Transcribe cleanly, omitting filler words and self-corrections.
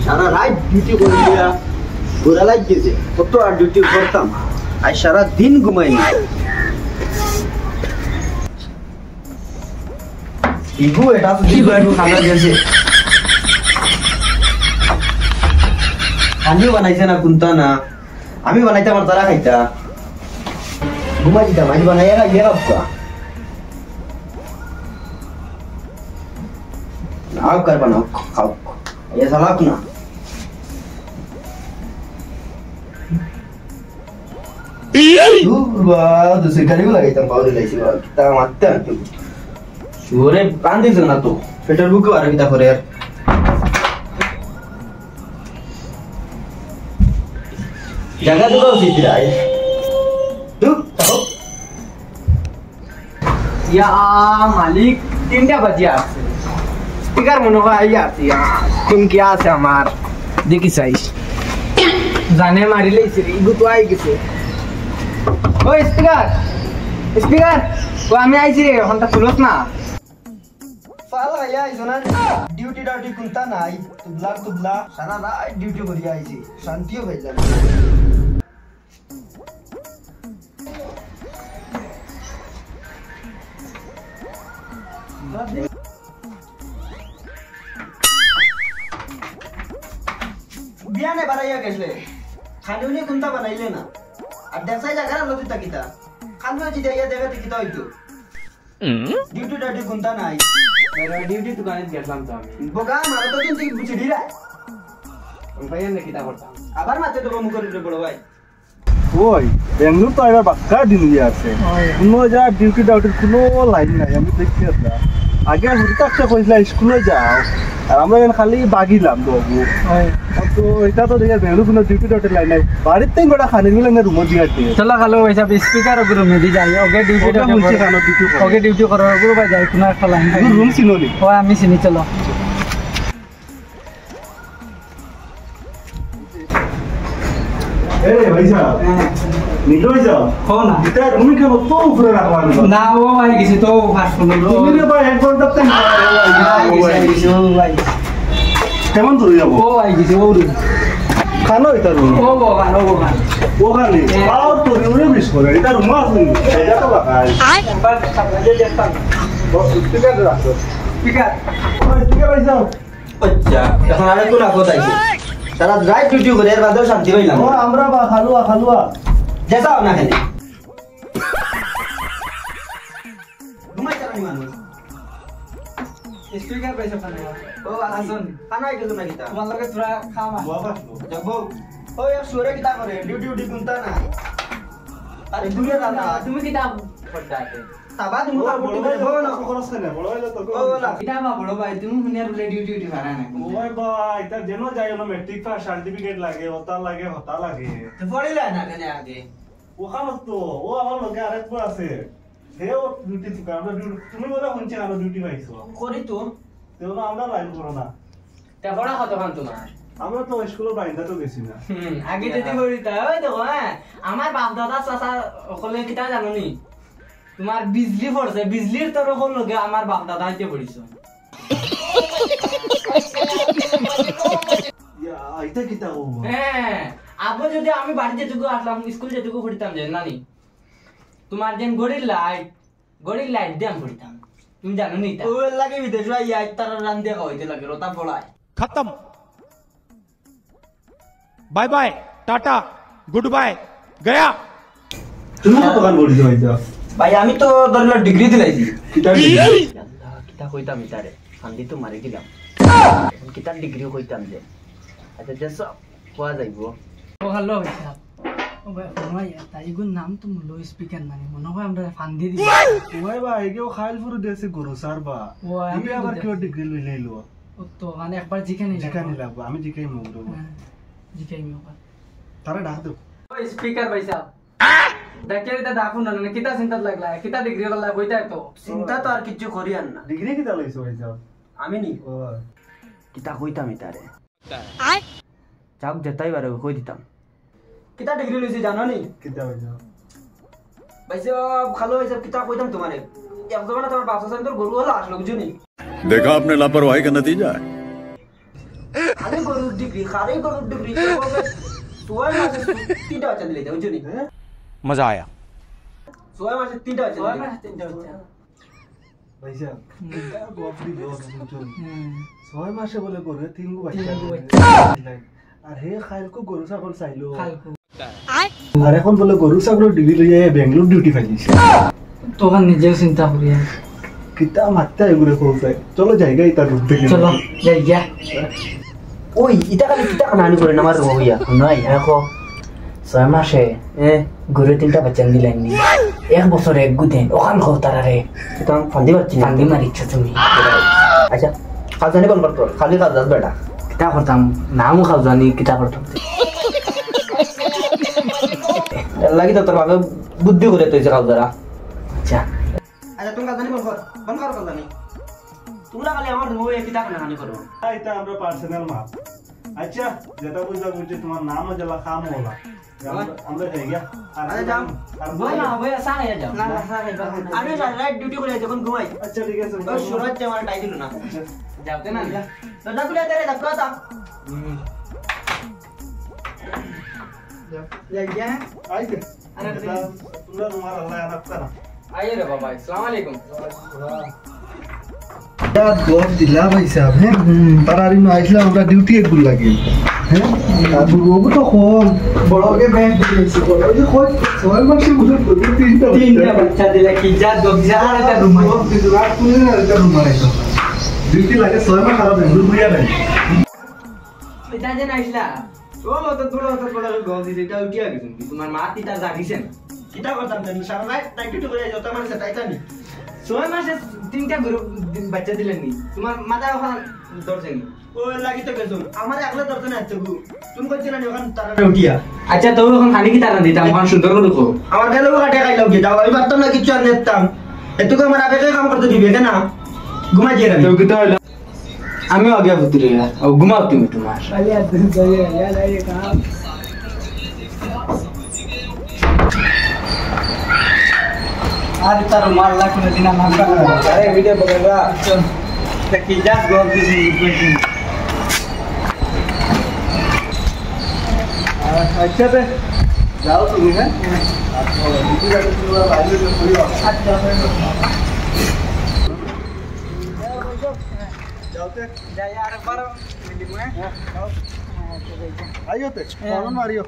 সারা রাত ডিউটি করে দিয়া ঘোরা লাগছে কত আর ডিউটি করতাম আর সারা দিন ঘুমাইনি ইগু এটা তো কি করে খানা দিয়েছে আমি বানাইছে না কোনটা না আমি বানাইতে আমার তারা খাইতা ঘুমাই দিতাম আজ বানাইয়া খাইয়া রাখতা নাও কর বানাও খাও ये सलाक ना दूसरी गाड़ी को लगाई तुम पावर लाइसी बात कितना मारते हैं तुम शोरे बांधे से ना तो पेट्रोल बुक वाला कितना करे यार जगह तो कौन सी तेरा है तू चलो या मालिक 3টা বাজে আছে স্পিকার মনে হয় আই আছে কোন কি আছে আমার দেখি চাইস জানে মারি লইছে ইগু তো আই গেছে ওই স্পিকার স্পিকার ও আমি আইছি রে ঘন্টা খুলছ না साला या इजना ड्यूटी डाउटी कुंता नाई तुबला सारा रात ड्यूटी करिया आइছি शांतियो भेजला बियाने बनाया कैसे खाने कुंता बनाइले ना আর দেখাই জায়গা না লতি তাকিতা খানবে জি দেয়া দেখাতে কিতা হইতো ডিউটি ডাউটি কোনটা নাই মেরা ডিউটি দোকানে গেলাম তো আমি বোকা মারা তো দিন থেকে বুঝি দিরা ভাইয়া নে কিতা করতাম আবার মাতে তো কম করে বড় ভাই ওই বেঙ্গলুর তো এবার বাক্কা দিন দিয়ে আছে কোনো যা ডিউটি ডাউটির কোনো লাইন নাই আমি দেখি না আগে হুড়িটা একটা কইলা স্কুলে যাও আর আমরা এখানে খালি বাগিলাম বাবু তো এটা তো দেখে বেঙ্গলুর কোনো ডিউটি ডাউটির লাইন নাই বাড়ির থেকে গোটা খালি মিলে রুমে দিয়ে দিয়ে চলো খালো পয়সা স্পিকার ওগুলো মেদি যাই ওকে ডিউটি ওকে ডিউটি করার ওগুলো ভাই যাই কোনো একটা লাইন রুম চিনোনি ও আমি চিনি চলো এ ভাইসা নিলো যাও हो ना এটা রুমে কেন তো উপরে রাখবা না ও ভাই কিছু তো ফাস্ট ফোন তুমি রে ভাই এক ঘন্টা তো ভাই কেমন ধরে যাবো ও ভাই কিছু ও খানো এটা রুম ও বাগান ওখানে আর তো রুমে মিস করে এটা রুম আছে এটা তো লাগাই একবার সামনে যেতাম স্পিকার রাখো স্পিকার স্পিকার রাখো আচ্ছা এখন আরে কোন আগত আইছে সারা রাত ডিউটি করে এর বাদেও শান্তি পাইলাম ও আমরা বা খালুয়া যেসাও না খেলে ঘুমাই চালানি মানুষ স্পিকার পয়সা পানে ও আসুন খানা আইতো না কিতা তোমার লগে তোরা খামা বাবা যাব ও यार সুরে কিতা করে ডিউটি কোনটা না আরে দূরে না তুমি কি দাম করতে আছে তাবা তুমি তো বুটি করে বলো না খরচ করে বড় হইলো তো ও বলা এটা বা বড় ভাই তুমি হুনিয়ার বলে ডিউটি ভাড়া না ওই ভাই এটা যেন যাই হলো মেট্রিক পাস সার্টিফিকেট লাগে হতা লাগে তো পড়িলা না কেন আগে ওখানে তো ও আমার লগে আরেকবার আছে সেও ডিউটি থেকে আমরা তুমি বলে শুনছি আরো ডিউটি পাইছো করি তো তেও না আমরা লাইন করো না তা বড় কত খান তোমার আমরা তো স্কুলের বাইন্দা তো গেছি না আগে যদি করিতা ওই দেখো হ্যাঁ আমার বাপ দাদা চাচা সকলে কিতা জানোনি তোমার বিজলি পড়ছে বিজলির তরফ লগে আমার বাপ দাদা হইতে পড়িছো ইয়া এটা কিটা ও হ্যাঁ আগে যদি আমি বাড়ি যেটুকু আসলাম স্কুল যেটুকু পড়তাম যে নানি তোমার যেন গড়ির লাইট দিয়ে আমি পড়তাম তুমি জানো নি তা ও লাগে বিদেশ আইয়া তার রান দিয়া হইতে লাগে রতা পড়ায় खत्म bye bye tata goodbye गया তুমি কত গান বলিছো ভাইয়া ভাই আমি তো ধরলো ডিগ্রি দিলাইছি কিটা কিতা কইতাম ইতারে শান্তি তো মারি দিলাম এখন কিতা ডিগ্রি কইতাম যে আচ্ছা যেস কোয়া যাইবো ও হ্যালো হিসাব ও ভাই নয় তাই গুণ নাম তো লো স্পিকার নানি মনে হয় আমরা ফান্দি দিই ওই ভাই কেউ খাইলপুর দেশে গরু সার বা ও আমি আবার কেউ ডিগ্রি লই লইলো ও তো মানে একবার জিখানি জিকানি লাগবো আমি জিকাই মগরো জিখাই মি ওপর তারা ডাক দাও ও স্পিকার ভাই সাহেব দেখে এটা দেখো না কিতা চিন্তা লাগলা কিতা ডিগ্রি লাগলা কইতা তো চিন্তা তো আর কিছু করি আর না ডিগ্রি কিটা লইছো ভাইয়া আমি নি ও কিতা কইতাম ইতারে যাক যেতাই বারে কই দিতাম কিতা ডিগ্রি লইছি জানো নি কিটা ভাইয়া ভাইসে ভালো হইছে কিতা কইতাম তোমারে এক জমানা তোমার বাপ সাসন তোর গরু হলো আসলো বুঝুনি देखा आपने लापरवाही का नतीजा है খালি গরুর ডিগ্রি খালি গরুর ডিগ্রি 6 মাসে 3টা বাচ্চা দিলে বুঝছো নি मजा आया 6 মাসে 3টা বাচ্চা দিলে ভাইসা গপ দি লোক বুঝছো 6 মাসে বলে গরু 3 গো বাচ্চা আর হে খাইলকো গরু ছাগল চাইলো আর এখন বলে গরু ছাগল ডিগ্রি লইয়া বেঙ্গলোর ডিউটি ফাইলিছে তখন নিজেও চিন্তা করি কিতা মাত্তা এগুলো কোথায় চলো জায়গা ইতা রূপ থেকে চলো যাই যা ওই ইটা খালি কিটা কানানি করে আমার রইয়া নয় দেখো 6 মাসে গরু 3টা বাচ্চা দিলেন নি 1 বছরে এক গুদেন ওখান খোতারে তো ফান্দি পাচ্ছি না ফান্দি মারিচ্ছ তুমি আচ্ছা কাজ জানি কোন করতো খালি কাজ দাস বেটা কিতা করতাম নামও খাও জানি কিতা করতাম লাগি তো তোর ভাবে বুদ্ধি করে তুই কাজ দ্বারা আচ্ছা আচ্ছা তুমি কাজ জানি কোন কর কাজ জানি তোমরা খালি আমার রুমে কিটা কানানি করো এটা আমরা পার্সোনাল মাপ আচ্ছা যেটা বুঝা বুঝছি তোমার নাম জেলা কাম होला আমরা যাই গিয়া আরে যাও বইনা বইয়া সারা যাও না আমি রাইট ডিউটি করে যখন ঘুমাই আচ্ছা ঠিক আছে তো সুরজ যে আমার টাই দিল না যাওতে না দরজা খুলে দে রে দরজা যা আইতে আরে তোমরা তোমার আল্লাহ রাখ করা আইয়ে রে বাবা আসসালামু আলাইকুম यार गॉड दिला भाई साहब हैं परारी में आइसला हमरा ड्यूटी एक गुल लगे हैं अब वो तो कौन बड़ो के बैंक दिले बड़ो के कोई सोल मासे मुझे तीनटा বাচ্চা দিলে কি যা দগজা এটা রুম रात तूने ना का रूम आए तो ड्यूटी लगे सोल में खराब है रूम बुया नहीं এটা যে নাইছলা ও তো তোরা গদি এটা উঠিয়া গেছে তোমার মা তিতা জাগিছেন কিটা করতাম জানি সারা রাত টাই ডিউটি করে যত আমার সে টাইতানি 6 মাসে 3টা গরু বাচ্চা দিলেন নি তোমার মাথা ওখান দরছেন ও লাগি তো গেছো আমার একলা দরকার না আছে গু তুমি কইছ না ওখান তারা উঠিয়া আচ্ছা তবে এখন খানি কি তারা দিতাম ওখান সুন্দর করে দেখো আমার গেলে কাটে খাইলাম কি দাও আমি পারতাম না কিছু আর নেতাম এটুকু আমার আগে কাম করতে দিবে কেন ঘুমাই যাই আমি তো হলো আমি আগে ভিতরে ও ঘুমাও তুমি তোমার আর তার মার লাখ না দিনা নাম আরে ভিডিও বগলা কি যা গো দিছি अच्छा पे जाओ तुम है ड्यूटी लगे तुम आइए तो पूरी जाओते जा यार पर मिली में आइयो ते फोन मारियो